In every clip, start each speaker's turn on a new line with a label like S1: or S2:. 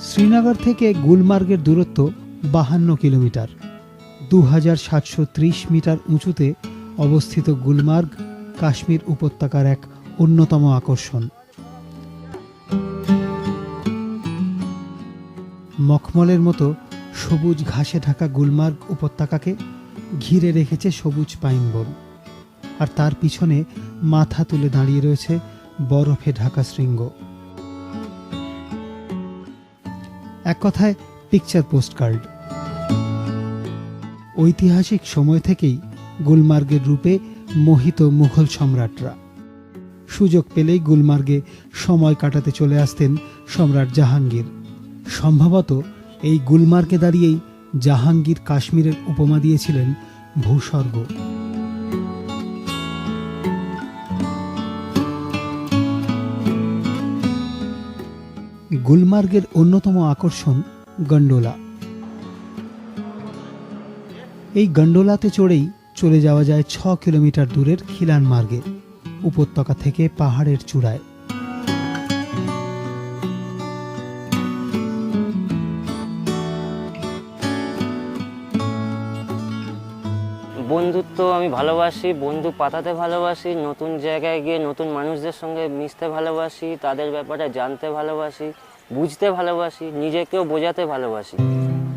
S1: শ্রীনগর থেকে গুলমার্গের দূরত্ব 52 kilometre. 2730 metre উঁচুতে অবস্থিত গুলমার্গ কাশ্মীর উপত্যকার এক অন্যতম আকর্ষণ। মখমলের মতো সবুজ ঘাসে ঢাকা গুলমার্গ উপত্যকাকে ঘিরে রেখেছে সবুজ পাইন বন, আর তার পিছনে মাথা তুলে দাঁড়িয়ে রয়েছে বরফে ঢাকা শৃঙ্গ। এক কথায় পিকচার পোস্টকার্ড। ঐতিহাসিক সময় থেকেই গুলমার্গের রূপে মোহিত মুঘল সম্রাটরা। সুযোগ পেলেই গুলমার্গে সময় কাটাতে চলে আসতেন সম্রাট জাহাঙ্গীর। সম্ভবত এই গুলমার্গে দাঁড়িয়েই জাহাঙ্গীর কাশ্মীরের উপমা দিয়েছিলেন ভূস্বর্গ। গুলমার্গের অন্যতম আকর্ষণ গন্ডোলা। এই গন্ডোলাতে চড়েই চলে যাওয়া যায় 6 কিলোমিটার দূরের খিলান মার্গে, উপত্যকা থেকে পাহাড়ের চূড়ায়।
S2: বন্ধুত্ব আমি ভালোবাসি, বন্ধু পাতাতে ভালোবাসি, নতুন জায়গায় গিয়ে নতুন মানুষদের সঙ্গে মিশতে ভালোবাসি, তাদের ব্যাপারে জানতে ভালোবাসি, বুঝতে ভালোবাসি, নিজেকেও বোঝাতে ভালোবাসি।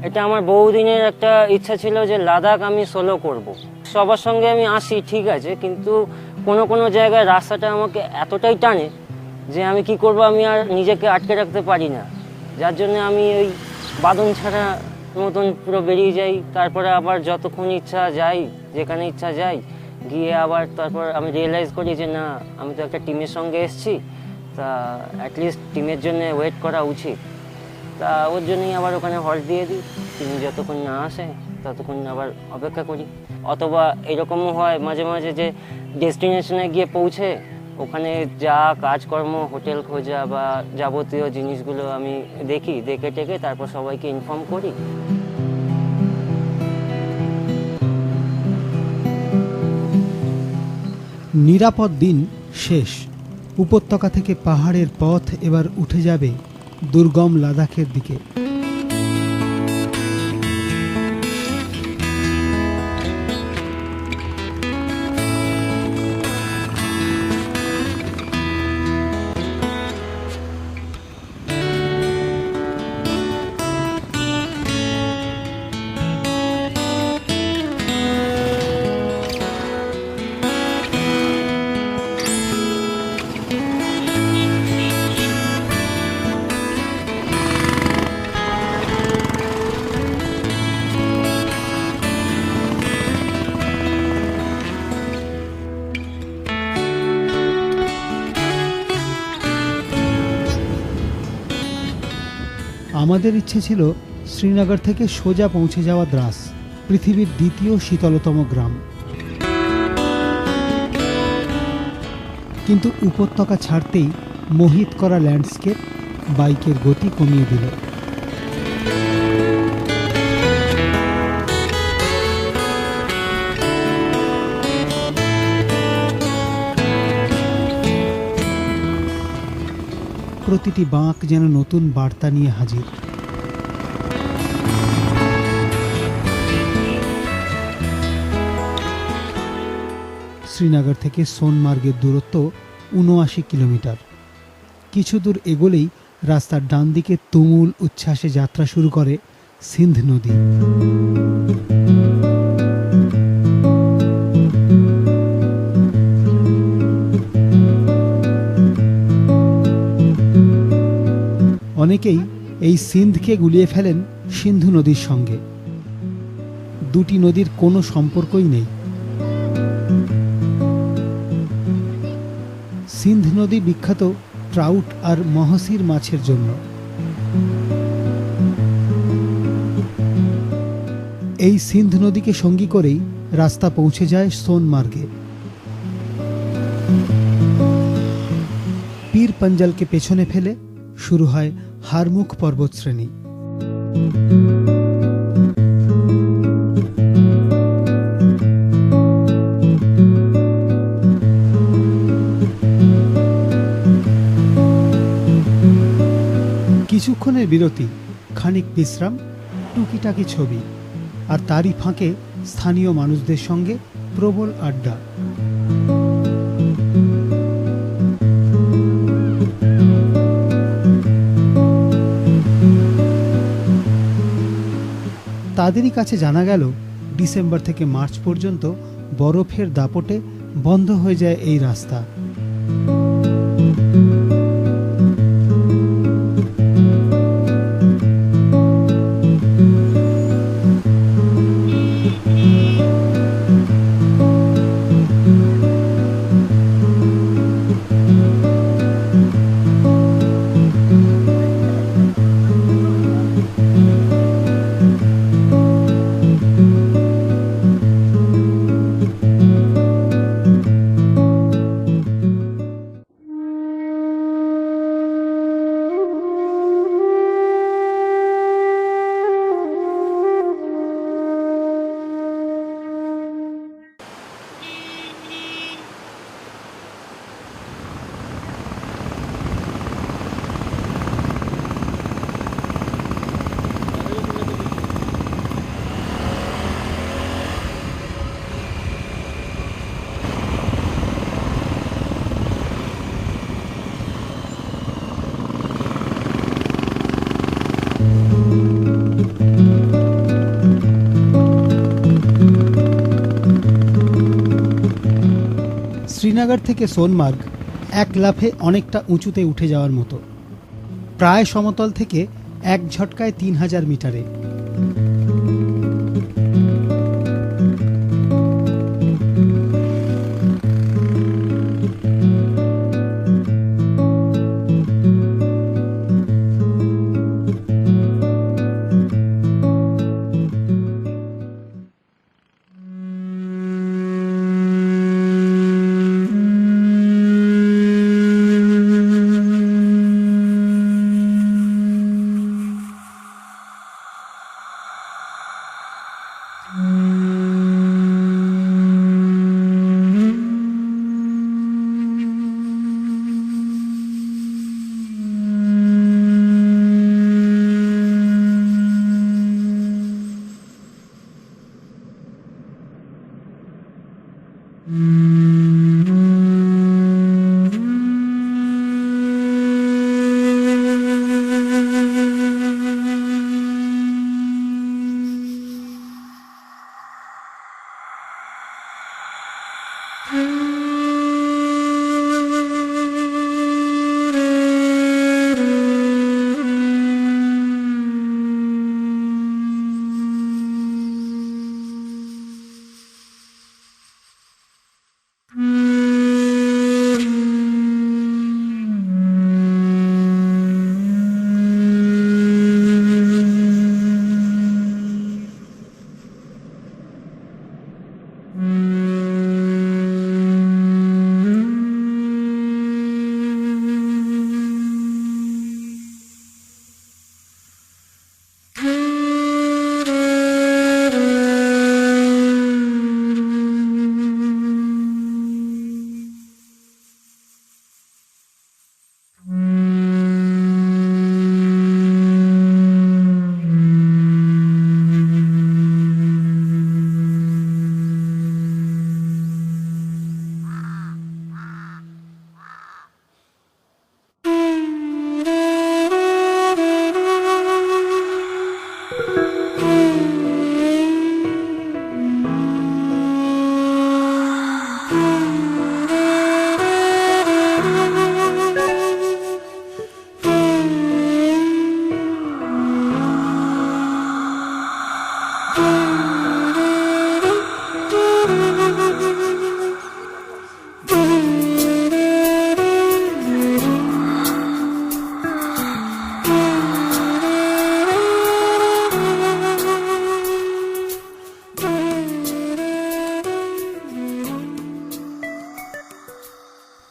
S2: এটা আমার বহুদিনের একটা ইচ্ছা ছিল যে লাদাখ আমি সোলো করব। সবার সঙ্গে আমি আসি ঠিক আছে, কিন্তু কোনো কোনো জায়গায় রাস্তাটা আমাকে এতটাই টানে যে আমি কি করব, আমি আর নিজেকে আটকে রাখতে পারি না। যার জন্য আমি ওই বাঁধন ছাড়া মতন পুরো বেরিয়ে যাই। তারপরে আবার যতক্ষণ ইচ্ছা যাই, যেখানে ইচ্ছা যাই, গিয়ে আবার তারপর আমি রিয়েলাইজ করি যে না, আমি তো একটা টিমের সঙ্গে এসেছি, তা অ্যাটলিস্ট টিমের জন্য ওয়েট করা উচিত। তা ওর জন্যই আবার ওখানে হল্ট দিয়ে দিই। তিনি যতক্ষণ না আসে ততক্ষণ আবার অপেক্ষা করি। অথবা এরকমও হয় মাঝে মাঝে যে ডেস্টিনেশনে গিয়ে পৌঁছে ওখানে যা কাজকর্ম, হোটেল খোঁজা বা যাবতীয় জিনিসগুলো আমি দেখি, দেখে টেকে তারপর সবাইকে ইনফর্ম করি।
S1: নিরাপদ দিন শেষ। উপত্যকা থেকে পাহাড়ের পথ এবার উঠে যাবে দুর্গম লাদাখের দিকে। আমাদের ইচ্ছে ছিল শ্রীনগর থেকে সোজা পৌঁছে যাওয়া দ্রাস, পৃথিবীর দ্বিতীয় শীতলতম গ্রাম। কিন্তু উপত্যকা ছাড়তেই মোহিত করা ল্যান্ডস্কেপ বাইকের গতি কমিয়ে দিল। প্রতিটি বাঁক যেন নতুন বার্তা নিয়ে হাজির। শ্রীনগর থেকে সোনমার্গের দূরত্ব ৭৯ কিলোমিটার। কিছু দূর এগোলেই রাস্তার ডান দিকে তুমুল উচ্ছ্বাসে যাত্রা শুরু করে সিন্ধ নদী। অনেকেই এই সিন্ধকে গুলিয়ে ফেলেন সিন্ধু নদীর সঙ্গে। দুটি নদীর কোনো সম্পর্কই নেই। সিন্ধ নদী বিখ্যাত ট্রাউট আর মহসির মাছের জন্য। এই সিন্ধ নদীকে সঙ্গী করেই রাস্তা পৌঁছে যায় সোনমার্গে। পীর পঞ্জালকে পেছনে ফেলে শুরু হয় হারমুখ পর্বতশ্রেণী। কিছুক্ষণের বিরতি, খানিক বিশ্রাম, টুকিটাকি ছবি, আর তারই ফাঁকে স্থানীয় মানুষদের সঙ্গে প্রবল আড্ডা। তাদেরই কাছে জানা গেল ডিসেম্বর থেকে মার্চ পর্যন্ত বরফের দাপটে বন্ধ হয়ে যায় এই রাস্তা। শ্রীনগর থেকে সোনমার্গ এক লাফে অনেকটা উঁচুতে উঠে যাওয়ার মতো, প্রায় সমতল থেকে এক ঝটকায় 3000 মিটারে।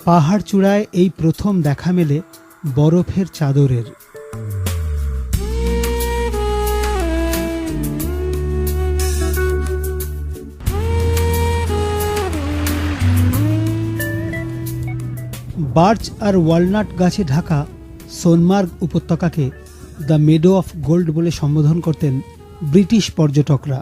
S1: পাহাড় চূড়ায় এই প্রথম দেখা মেলে বরফের চাদরের। বার্চ আর ওয়ালনাট গাছে ঢাকা সোনমার্গ উপত্যকাকে দ্য মেডো অফ গোল্ড বলে সম্বোধন করতেন ব্রিটিশ পর্যটকরা।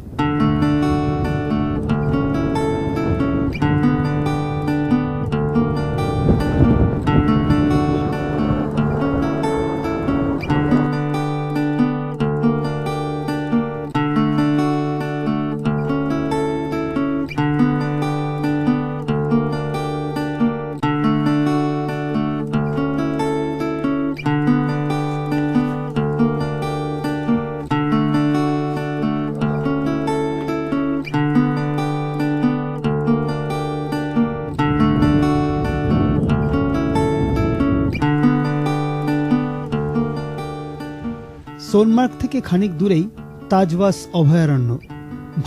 S1: সোনমার্গ থেকে খানিক দূরেই তাজওয়াস অভয়ারণ্য,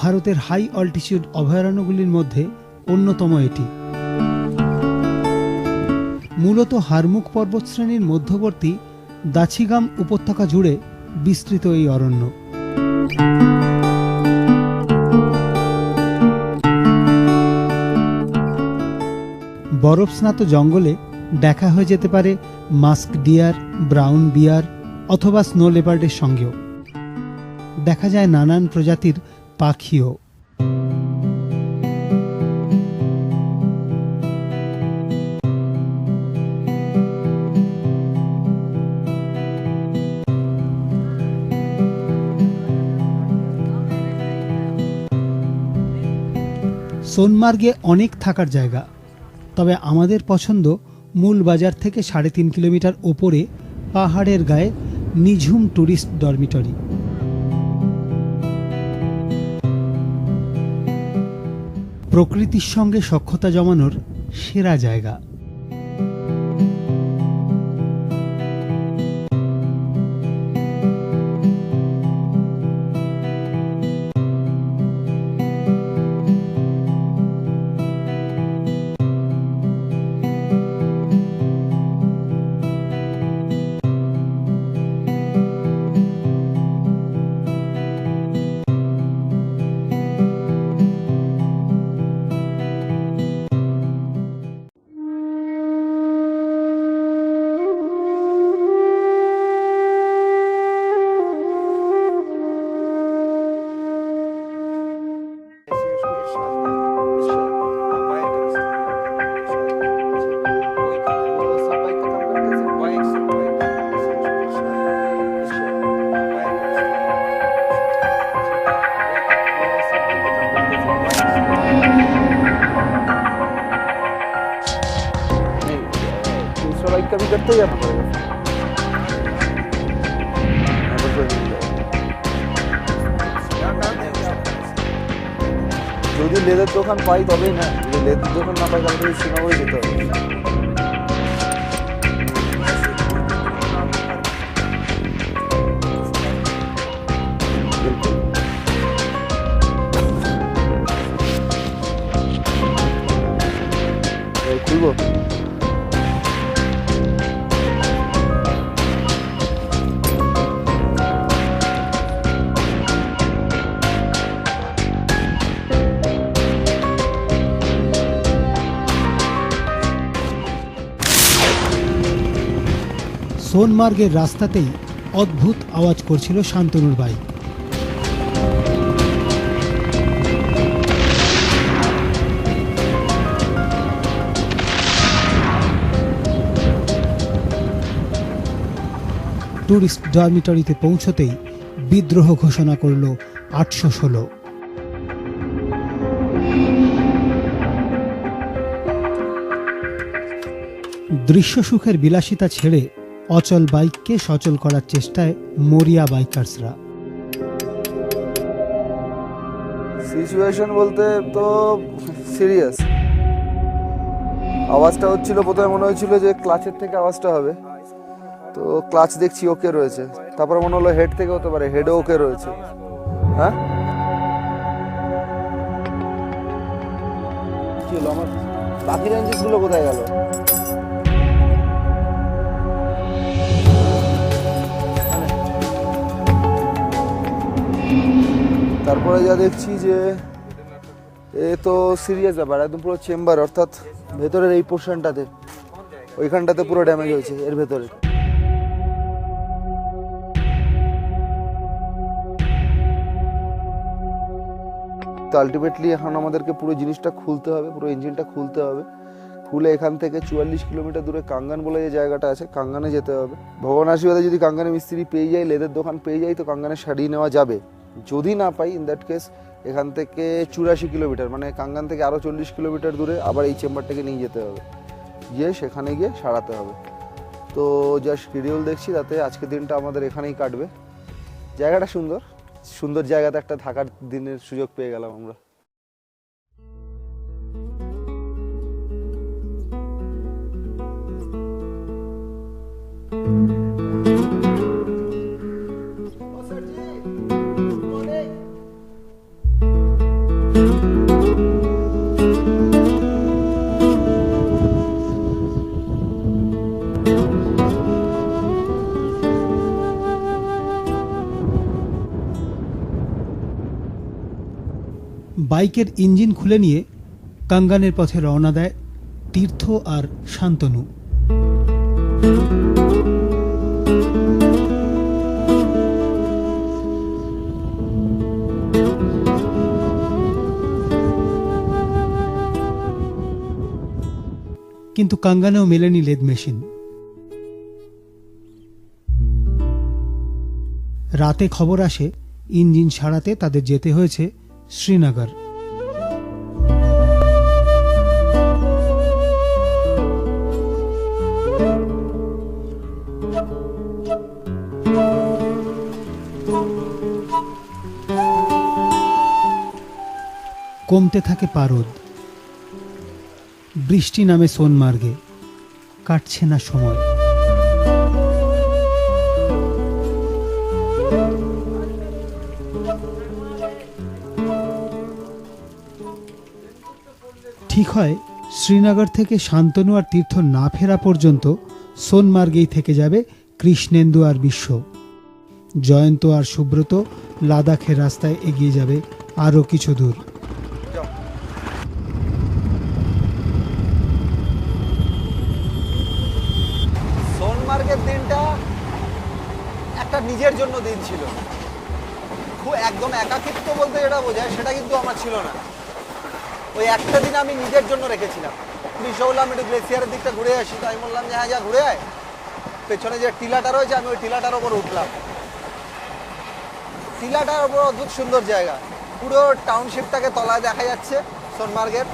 S1: ভারতের হাই অল্টিটিউড অভয়ারণ্যগুলির মধ্যে অন্যতম এটি। মূলত হারমুখ পর্বতশ্রেণীর মধ্যবর্তী দাছিগাম উপত্যকা জুড়ে বিস্তৃত এই অরণ্য। বরফস্নাত জঙ্গলে দেখা হয়ে যেতে পারে মাস্ক ডিয়ার, ব্রাউন বিয়ার অথবা স্নো লেপার্ডের সঙ্গেও। দেখা যায় নানান প্রজাতির পাখিও। সোনমার্গে অনেক থাকার জায়গা, তবে আমাদের পছন্দ মূল বাজার থেকে 3.5 কিলোমিটার ওপরে পাহাড়ের গায়ে নিঝুম ট্যুরিস্ট ডরমিটরি। প্রকৃতির সঙ্গে সখ্যতা জমানোর সেরা জায়গা।
S3: कभी करते ही अपन যদি লেদের দোকান পাই তবেই না, যদি লেদের দোকান না পাই তাহলে শ্রীনগরে যেতে হবে। খুলবো
S1: সোনমার্গের রাস্তাতেই অদ্ভুত আওয়াজ করছিল শান্তনুর বাইক। ট্যুরিস্ট ডরমিটরিতে পৌঁছতেই বিদ্রোহ ঘোষণা করল 816। দৃশ্য সুখের বিলাসিতা ছেড়ে অচল বাইককে সচল করার চেষ্টায় মরিয়া বাইকার্সরা।
S3: সিচুয়েশন বলতে তো সিরিয়াস। আওয়াজটা হচ্ছিল, প্রথমে মনে হয়েছিল যে ক্লাচের থেকে আওয়াজটা হবে, তো ক্লাচ দেখছি ওকে রয়েছে। তারপরে মনে হলো হেড থেকে হতে পারে, হেডও ওকে রয়েছে। হ্যাঁ কি হলো, আমার বাকি রেঞ্জেস গুলো কোথায় গেল? তারপরে যা দেখছি যে এ তো সিরিয়াস ব্যাপার, একদম পুরো চেম্বার, অর্থাৎ ভেতরের এই পোর্শনটাতে, ওইখানটাতে পুরো ড্যামেজ হয়েছে এর ভেতরে। তো আলটিমেটলি এখন আমাদেরকে পুরো জিনিসটা খুলতে হবে, পুরো ইঞ্জিনটা খুলতে হবে। খুলে এখান থেকে 44 কিলোমিটার দূরে কাঙ্গান বলে যে জায়গাটা আছে, কাঙ্গানে যেতে হবে। ভগবান আশীর্বাদে যদি কাঙ্গানে মিস্ত্রি পেয়ে যাই, লেদের দোকান পেয়ে যাই, তো কাঙ্গানে সারিয়ে নেওয়া যাবে। যদি না পাই, ইন দ্যাট কেস এখান থেকে 84 কিলোমিটার, মানে কাঙ্গান থেকে আরও 40 কিলোমিটার দূরে আবার এই চেম্বারটাকে নিয়ে যেতে হবে, গিয়ে সেখানে গিয়ে সারাতে হবে। তো যা শিডিউল দেখছি তাতে আজকের দিনটা আমাদের এখানেই কাটবে। জায়গাটা সুন্দর, সুন্দর জায়গাতে একটা থাকার দিনের সুযোগ পেয়ে গেলাম আমরা।
S1: বাইকের ইঞ্জিন খুলে নিয়ে কাঙ্গানের পথে রওনা দেয় তীর্থ আর শান্তনু। কিন্তু কাঙ্গানেও মেলেনি লেদ মেশিন। রাতে খবর আসে ইঞ্জিন সারাতে তাদের যেতে হয়েছে শ্রীনগর। কমতে থাকে পারদ, বৃষ্টি নামে সোনমার্গে, কাটছে না সময়। ঠিক হয় শ্রীনগর থেকে শান্তনু আর তীর্থ না ফেরা পর্যন্ত সোনমার্গেই থেকে যাবে কৃষ্ণেন্দু আর বিশ্ব। জয়ন্ত আর সুব্রত লাদাখের রাস্তায় এগিয়ে যাবে আরও কিছু দূর।
S4: সোনমার্গের দিনটা একটা নিজের জন্য দিন ছিল। খুব একদম একাকিত্ব বলতে যেটা বোঝায় সেটা কিন্তু আমার ছিল না। ওই একটা দিন আমি নিজের জন্য রেখেছিলাম। বিশ্ব বললাম একটু গ্লেসিয়ারের দিকটা ঘুরে আসি, তো আমি বললাম যে হ্যাঁ যা ঘুরে আয়। পেছনে যে টিলাটা রয়েছে আমি ওই টিলাটার ওপর উঠলাম। টিলাটার ওপর অদ্ভুত সুন্দর জায়গা, পুরো টাউনশিপটাকে তলায় দেখা যাচ্ছে সোনমার্গের।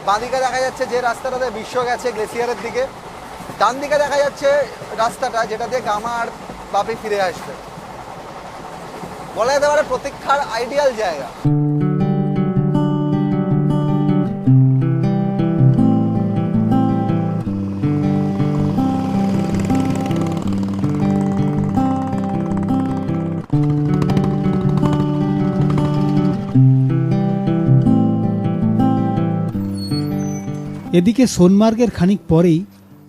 S4: বাঁদিকে দেখা যাচ্ছে যে রাস্তাটাতে বিশ্ব গেছে গ্লেসিয়ারের দিকে, ডান দিকে দেখা যাচ্ছে রাস্তাটা যেটা দিয়ে গামা আর বাপি ফিরে আসবে। বলা যেতে পারে প্রতীক্ষার আইডিয়াল জায়গা।
S1: এদিকে সোনমার্গের খানিক পরেই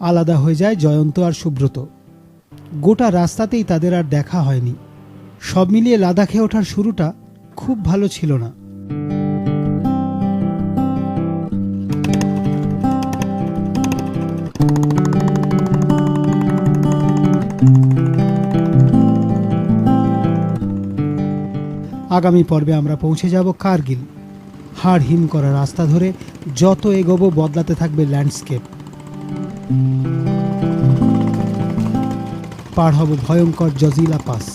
S1: আলাদা হয়ে যায় জয়ন্ত আর সুব্রত। গোটা রাস্তাতেই তাদের আর দেখা হয়নি। সব মিলিয়ে লাদাখে ওঠার শুরুটা খুব ভালো ছিল না। আগামী পর্বে আমরা পৌঁছে যাব কার্গিল। হাড় হিম করা রাস্তা ধরে যত এগোবো বদলাতে থাকবে ল্যান্ডস্কেপ। পার হব ভয়ঙ্কর জজিলা পাস।